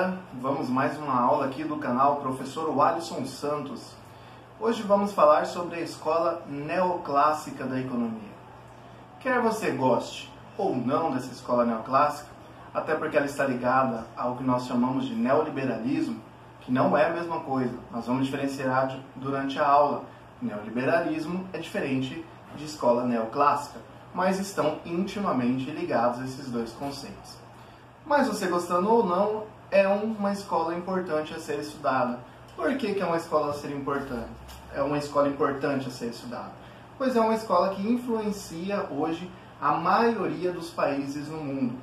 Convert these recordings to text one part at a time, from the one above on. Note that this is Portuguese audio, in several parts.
galera, vamos mais uma aula aqui do canal Professor Alisson Santos. Hoje vamos falar sobre a escola neoclássica da economia. Quer você goste ou não dessa escola neoclássica, até porque ela está ligada ao que nós chamamos de neoliberalismo, que não é a mesma coisa, nós vamos diferenciar durante a aula. Neoliberalismo é diferente de escola neoclássica, mas estão intimamente ligados esses dois conceitos. Mas você gostando ou não, é uma escola importante a ser estudada. Por que é uma escola a ser importante? É uma escola importante a ser estudada? Pois é uma escola que influencia hoje a maioria dos países no mundo.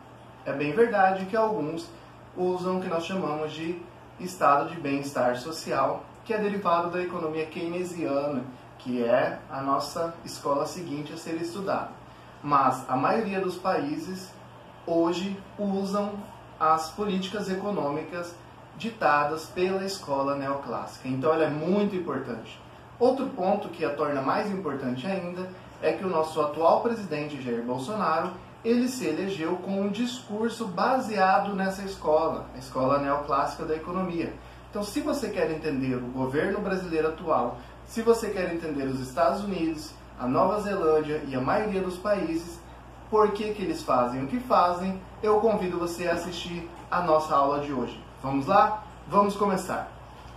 É bem verdade que alguns usam o que nós chamamos de estado de bem-estar social, que é derivado da economia keynesiana, que é a nossa escola seguinte a ser estudada. Mas a maioria dos países hoje usam as políticas econômicas ditadas pela escola neoclássica. Então ela é muito importante. Outro ponto que a torna mais importante ainda é que o nosso atual presidente Jair Bolsonaro, ele se elegeu com um discurso baseado nessa escola, a escola neoclássica da economia. Então, se você quer entender o governo brasileiro atual, se você quer entender os Estados Unidos, a Nova Zelândia e a maioria dos países, por que eles fazem o que fazem, eu convido você a assistir a nossa aula de hoje. Vamos lá? Vamos começar.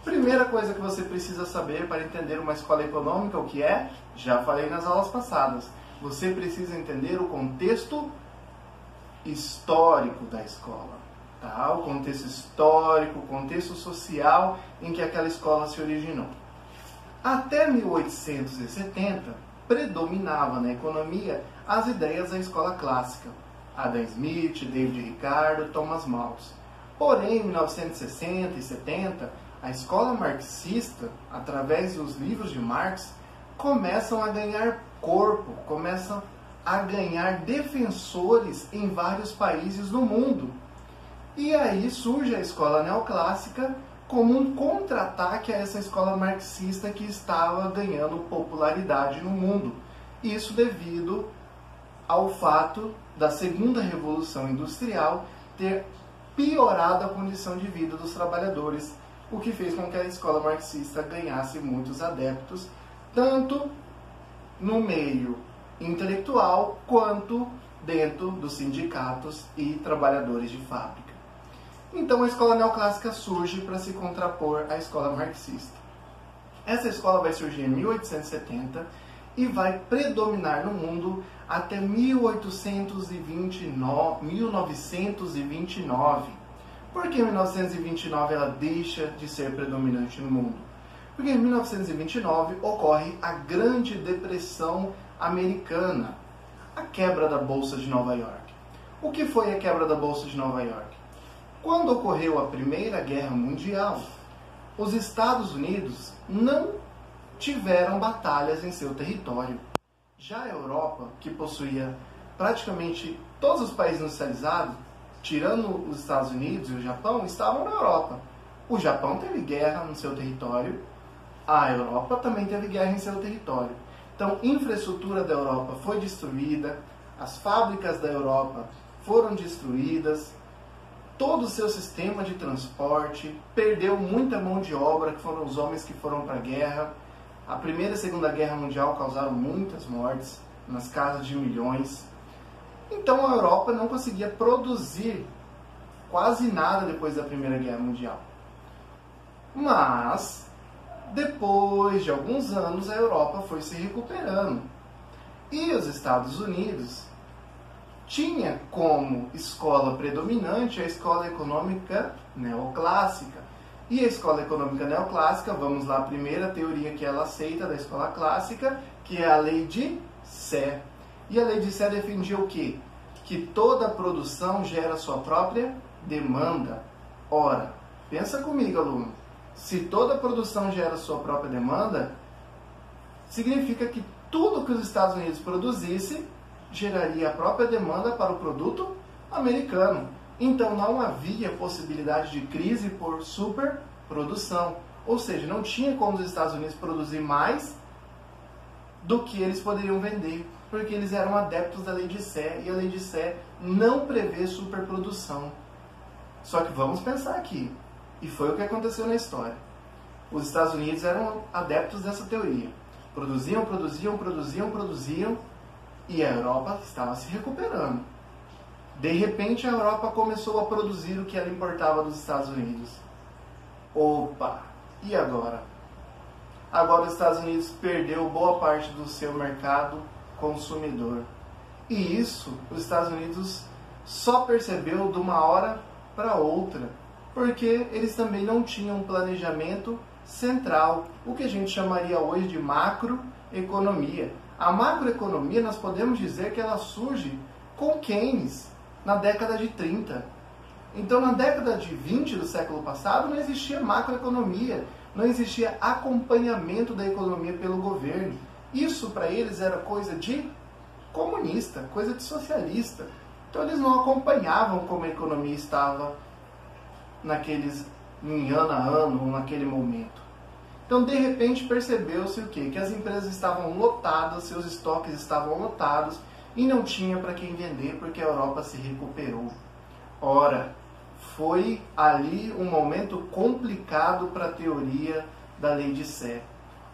Primeira coisa que você precisa saber para entender uma escola econômica, o que é? Já falei nas aulas passadas. Você precisa entender o contexto histórico da escola. Tá? O contexto histórico, o contexto social em que aquela escola se originou. Até 1870, predominava na economia as ideias da escola clássica, Adam Smith, David Ricardo, Thomas Malthus. Porém, em 1960 e 70, a escola marxista, através dos livros de Marx, começam a ganhar corpo, começam a ganhar defensores em vários países do mundo. E aí surge a escola neoclássica como um contra-ataque a essa escola marxista que estava ganhando popularidade no mundo. Isso devido ao fato da segunda revolução industrial ter piorado a condição de vida dos trabalhadores, o que fez com que a escola marxista ganhasse muitos adeptos, tanto no meio intelectual quanto dentro dos sindicatos e trabalhadores de fábrica. Então a escola neoclássica surge para se contrapor à escola marxista. Essa escola vai surgir em 1870 e vai predominar no mundo até 1929. Por que em 1929 ela deixa de ser predominante no mundo? Porque em 1929 ocorre a Grande Depressão Americana, a quebra da Bolsa de Nova York. O que foi a quebra da Bolsa de Nova York? Quando ocorreu a Primeira Guerra Mundial, os Estados Unidos não tiveram batalhas em seu território. Já a Europa, que possuía praticamente todos os países industrializados, tirando os Estados Unidos e o Japão, estavam na Europa. O Japão teve guerra no seu território, a Europa também teve guerra em seu território. Então, a infraestrutura da Europa foi destruída, as fábricas da Europa foram destruídas, todo o seu sistema de transporte, perdeu muita mão de obra, que foram os homens que foram para a guerra. A Primeira e Segunda Guerra Mundial causaram muitas mortes, nas casas de milhões. Então a Europa não conseguia produzir quase nada depois da Primeira Guerra Mundial. Mas, depois de alguns anos, a Europa foi se recuperando. E os Estados Unidos tinha como escola predominante a escola econômica neoclássica. E a escola econômica neoclássica, vamos lá, a primeira teoria que ela aceita da escola clássica, que é a lei de Sé. E a lei de Sé defendia o quê? Que toda produção gera sua própria demanda. Ora, pensa comigo, aluno. Se toda produção gera sua própria demanda, significa que tudo que os Estados Unidos produzisse geraria a própria demanda para o produto americano. Então não havia possibilidade de crise por superprodução. Ou seja, não tinha como os Estados Unidos produzir mais do que eles poderiam vender, porque eles eram adeptos da lei de Sé, e a lei de Sé não prevê superprodução. Só que vamos pensar aqui, e foi o que aconteceu na história. Os Estados Unidos eram adeptos dessa teoria. Produziam, e a Europa estava se recuperando. De repente, a Europa começou a produzir o que ela importava dos Estados Unidos. Opa! E agora? Agora os Estados Unidos perdeu boa parte do seu mercado consumidor. E isso os Estados Unidos só percebeu de uma hora para outra, porque eles também não tinham um planejamento central, o que a gente chamaria hoje de macroeconomia. A macroeconomia, nós podemos dizer que ela surge com Keynes na década de 30. Então, na década de 20 do século passado, não existia macroeconomia, não existia acompanhamento da economia pelo governo. Isso para eles era coisa de comunista, coisa de socialista. Então, eles não acompanhavam como a economia estava em ano a ano, naquele momento. Então, de repente, percebeu-se o quê? Que as empresas estavam lotadas, seus estoques estavam lotados e não tinha para quem vender porque a Europa se recuperou. Ora, foi ali um momento complicado para a teoria da lei de Sé,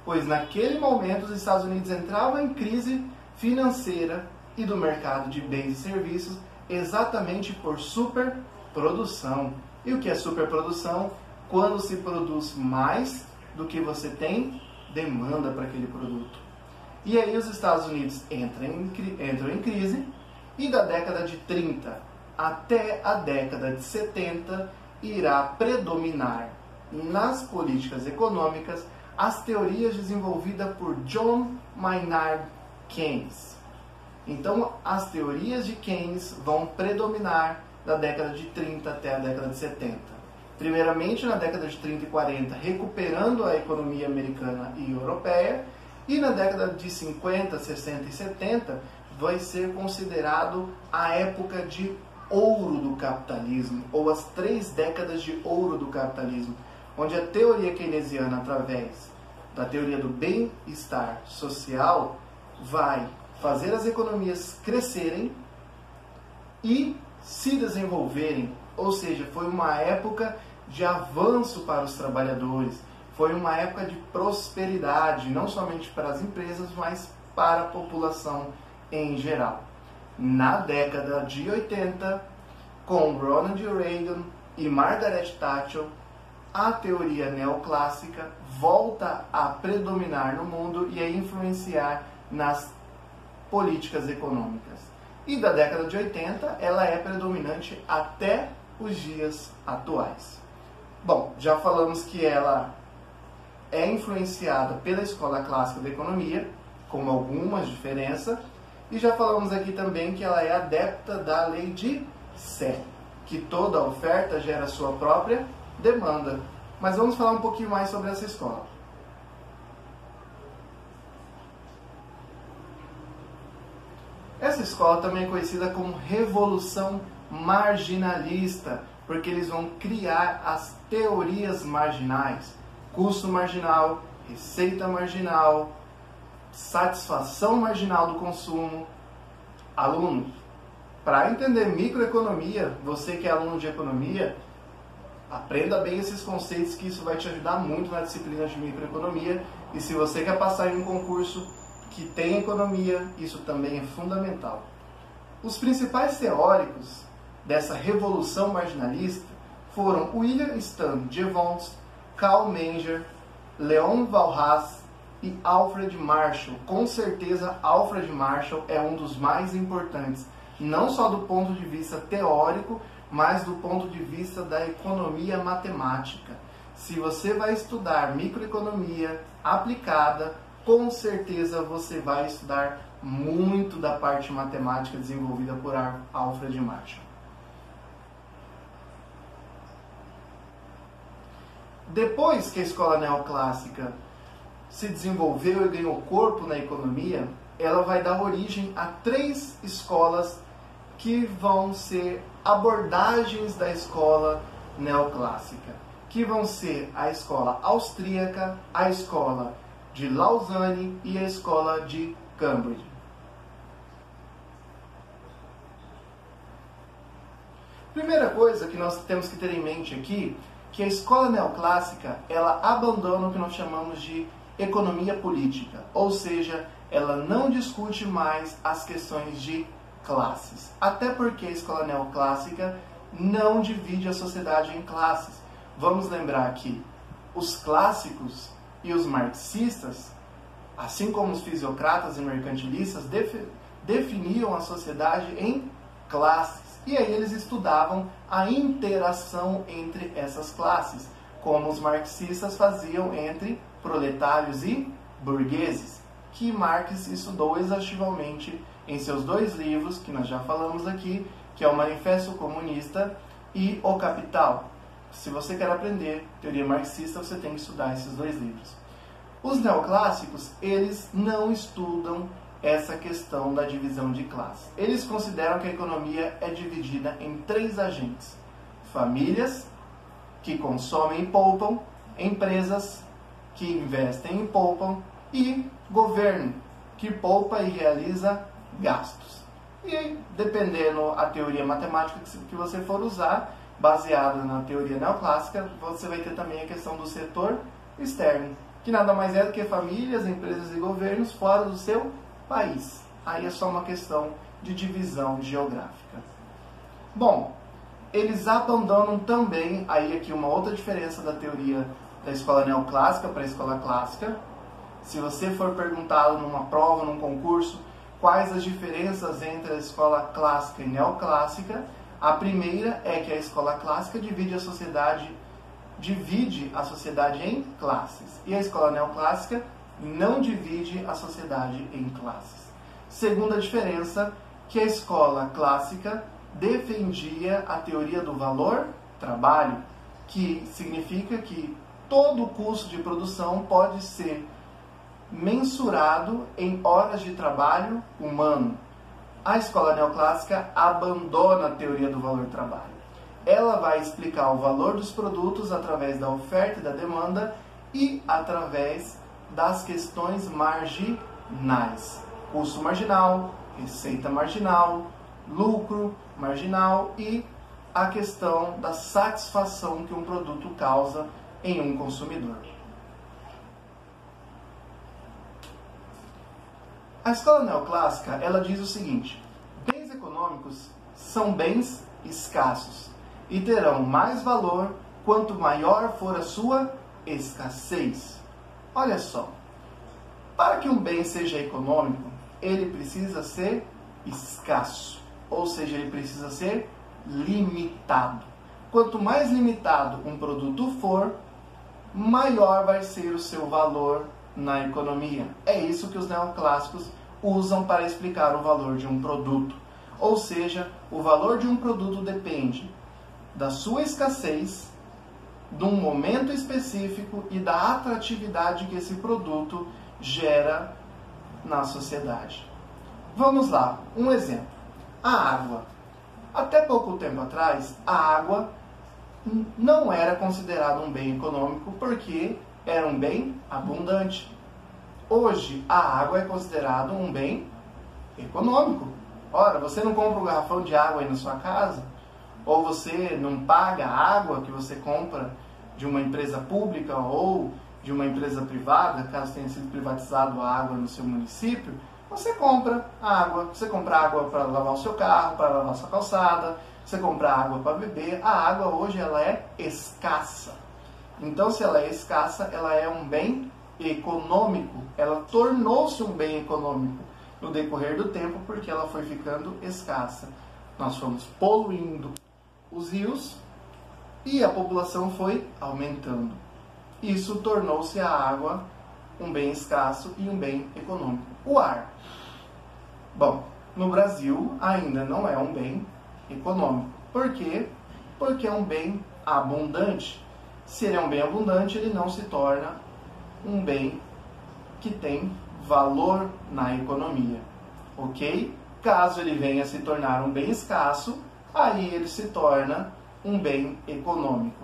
pois naquele momento os Estados Unidos entravam em crise financeira e do mercado de bens e serviços exatamente por superprodução. E o que é superprodução? Quando se produz mais do que você tem demanda para aquele produto. E aí os Estados Unidos entram em crise e da década de 30 até a década de 70 irá predominar nas políticas econômicas as teorias desenvolvidas por John Maynard Keynes. Então, as teorias de Keynes vão predominar da década de 30 até a década de 70. Primeiramente, na década de 30 e 40, recuperando a economia americana e europeia, e na década de 50, 60 e 70, vai ser considerado a época de ouro do capitalismo, ou as 3 décadas de ouro do capitalismo, onde a teoria keynesiana, através da teoria do bem-estar social, vai fazer as economias crescerem e se desenvolverem, ou seja, foi uma época de avanço para os trabalhadores, foi uma época de prosperidade, não somente para as empresas, mas para a população em geral. Na década de 80, com Ronald Reagan e Margaret Thatcher, a teoria neoclássica volta a predominar no mundo e a influenciar nas políticas econômicas. E da década de 80, ela é predominante até os dias atuais. Bom, já falamos que ela é influenciada pela escola clássica da economia, com algumas diferenças, e já falamos aqui também que ela é adepta da lei de Sé, que toda oferta gera sua própria demanda. Mas vamos falar um pouquinho mais sobre essa escola. Essa escola também é conhecida como Revolução Marginalista, porque eles vão criar as teorias marginais: custo marginal, receita marginal, satisfação marginal do consumo. Aluno, para entender microeconomia, você que é aluno de economia, aprenda bem esses conceitos, que isso vai te ajudar muito na disciplina de microeconomia. E se você quer passar em um concurso que tem economia, isso também é fundamental. Os principais teóricos dessa revolução marginalista foram William Stanley Jevons, Karl Menger, Leon Walras e Alfred Marshall. Com certeza, Alfred Marshall é um dos mais importantes, não só do ponto de vista teórico, mas do ponto de vista da economia matemática. Se você vai estudar microeconomia aplicada, com certeza você vai estudar muito da parte matemática desenvolvida por Alfred Marshall. Depois que a escola neoclássica se desenvolveu e ganhou corpo na economia, ela vai dar origem a 3 escolas que vão ser abordagens da escola neoclássica, que vão ser a escola austríaca, a escola de Lausanne e a escola de Cambridge. Primeira coisa que nós temos que ter em mente aqui, que a escola neoclássica, ela abandona o que nós chamamos de economia política, ou seja, ela não discute mais as questões de classes. Até porque a escola neoclássica não divide a sociedade em classes. Vamos lembrar que os clássicos e os marxistas, assim como os fisiocratas e mercantilistas, definiam a sociedade em classes. E aí eles estudavam a interação entre essas classes, como os marxistas faziam entre proletários e burgueses, que Marx estudou exaustivamente em seus 2 livros, que nós já falamos aqui, que é o Manifesto Comunista e O Capital. Se você quer aprender teoria marxista, você tem que estudar esses 2 livros. Os neoclássicos, eles não estudam essa questão da divisão de classe. Eles consideram que a economia é dividida em 3 agentes: famílias, que consomem e poupam, empresas, que investem e poupam, e governo, que poupa e realiza gastos. E dependendo a teoria matemática que você for usar, baseada na teoria neoclássica, você vai ter também a questão do setor externo, que nada mais é do que famílias, empresas e governos fora do seu país. Aí é só uma questão de divisão geográfica. Bom, eles abandonam também, aí aqui uma outra diferença da teoria da escola neoclássica para a escola clássica. Se você for perguntado numa prova, num concurso, quais as diferenças entre a escola clássica e neoclássica, a primeira é que a escola clássica divide a sociedade em classes, e a escola neoclássica não divide a sociedade em classes. Segunda diferença, que a escola clássica defendia a teoria do valor-trabalho, que significa que todo o custo de produção pode ser mensurado em horas de trabalho humano. A escola neoclássica abandona a teoria do valor-trabalho. Ela vai explicar o valor dos produtos através da oferta e da demanda e através das questões marginais. Custo marginal, receita marginal, lucro marginal e a questão da satisfação que um produto causa em um consumidor. A escola neoclássica, ela diz o seguinte: bens econômicos são bens escassos e terão mais valor quanto maior for a sua escassez. Olha só, para que um bem seja econômico, ele precisa ser escasso, ou seja, ele precisa ser limitado. Quanto mais limitado um produto for, maior vai ser o seu valor na economia. É isso que os neoclássicos usam para explicar o valor de um produto. Ou seja, o valor de um produto depende da sua escassez, de um momento específico e da atratividade que esse produto gera na sociedade. Vamos lá, um exemplo. A água. Até pouco tempo atrás, a água não era considerada um bem econômico porque era um bem abundante. Hoje, a água é considerada um bem econômico. Ora, você não compra um garrafão de água aí na sua casa? Ou você não paga a água que você compra de uma empresa pública ou de uma empresa privada, caso tenha sido privatizado a água no seu município? Você compra água. Você compra água para lavar o seu carro, para lavar a sua calçada, você compra água para beber. A água hoje ela é escassa. Então, se ela é escassa, ela é um bem econômico. Ela tornou-se um bem econômico no decorrer do tempo porque ela foi ficando escassa. Nós fomos poluindo os rios e a população foi aumentando. Isso tornou-se a água um bem escasso e um bem econômico. O ar. Bom, no Brasil ainda não é um bem econômico. Por quê? Porque é um bem abundante. Se ele é um bem abundante, ele não se torna um bem que tem valor na economia. Ok? Caso ele venha a se tornar um bem escasso, aí ele se torna um bem econômico.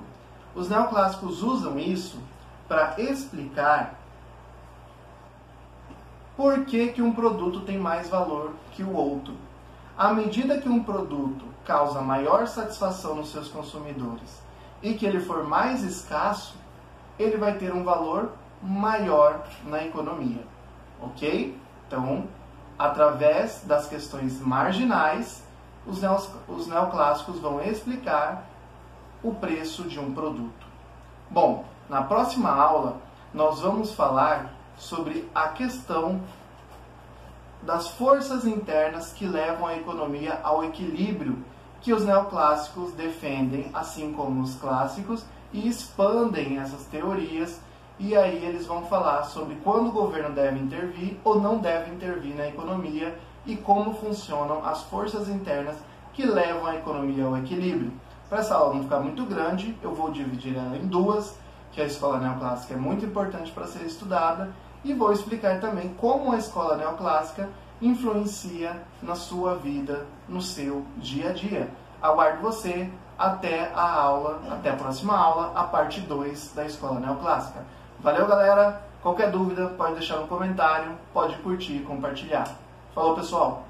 Os neoclássicos usam isso para explicar por que um produto tem mais valor que o outro. À medida que um produto causa maior satisfação nos seus consumidores e que ele for mais escasso, ele vai ter um valor maior na economia, ok? Então, através das questões marginais, os neoclássicos vão explicar o preço de um produto. Bom, na próxima aula nós vamos falar sobre a questão das forças internas que levam a economia ao equilíbrio que os neoclássicos defendem, assim como os clássicos, e expandem essas teorias, e aí eles vão falar sobre quando o governo deve intervir ou não deve intervir na economia e como funcionam as forças internas que levam a economia ao equilíbrio. Para essa aula não ficar muito grande, eu vou dividir ela em duas, que a escola neoclássica é muito importante para ser estudada, e vou explicar também como a escola neoclássica influencia na sua vida, no seu dia a dia. Aguardo você até a próxima aula, a parte 2 da escola neoclássica. Valeu, galera! Qualquer dúvida pode deixar no comentário, pode curtir e compartilhar. Falou, pessoal!